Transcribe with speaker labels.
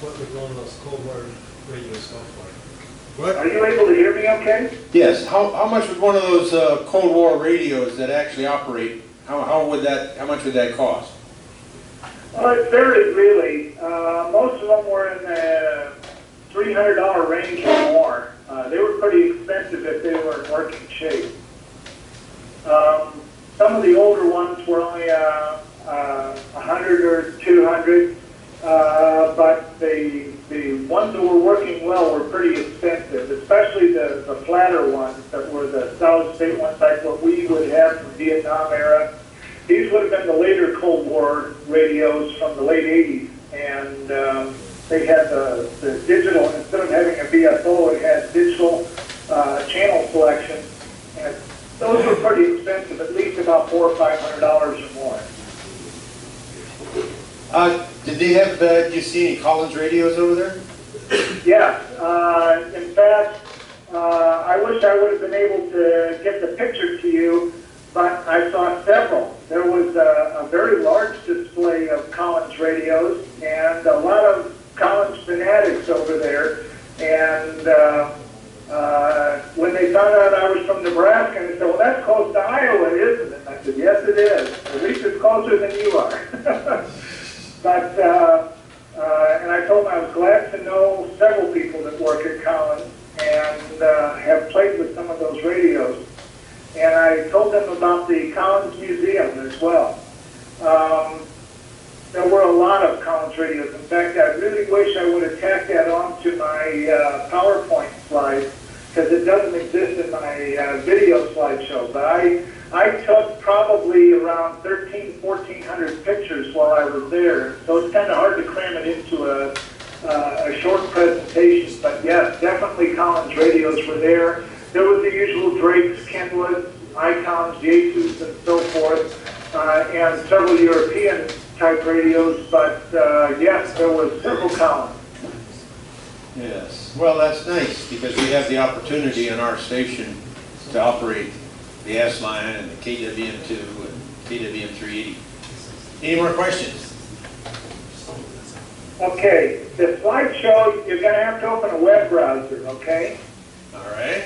Speaker 1: what would one of those Cold War radios go for?
Speaker 2: What?
Speaker 3: Are you able to hear me okay?
Speaker 2: Yes. How much would one of those Cold War radios that actually operate? How much would that cost?
Speaker 3: Well, it varied really. Most of them were in the $300 range or more. They were pretty expensive if they were in working shape. Some of the older ones were only 100 or 200, but the ones that were working well were pretty expensive, especially the flatter ones that were the solid state ones like what we would have from Vietnam era. These would have been the later Cold War radios from the late 80s, and they had the digital, instead of having a VFO, it had digital channel selection, and those were pretty expensive, at least about $400 or $500 or more.
Speaker 2: Did they have, did you see any Collins radios over there?
Speaker 3: Yes. In fact, I wish I would have been able to get the picture to you, but I saw several. There was a very large display of Collins radios and a lot of Collins fanatics over there. And when they found out I was from Nebraska, they said, well, that's close to Iowa, isn't it? And I said, yes, it is. At least it's closer than you are. But, and I told them I was glad to know several people that work at Collins and have played with some of those radios. And I told them about the Collins Museum as well. There were a lot of Collins radios. In fact, I really wish I would have tacked that onto my PowerPoint slides, because it doesn't exist in my video slideshow. But I took probably around 1,400 pictures while I was there, so it's kind of hard to cram it into a short presentation. But yes, definitely Collins radios were there. There was the usual Drakes, Kenwoods, Icons, Yaesus, and so forth, and several European type radios. But yes, there was several Collins.
Speaker 2: Yes. Well, that's nice, because we have the opportunity on our station to operate the S-Line and the KWM2 and KWM380. Any more questions?
Speaker 3: Okay, the slideshow, you're going to have to open a web browser, okay?
Speaker 2: All right.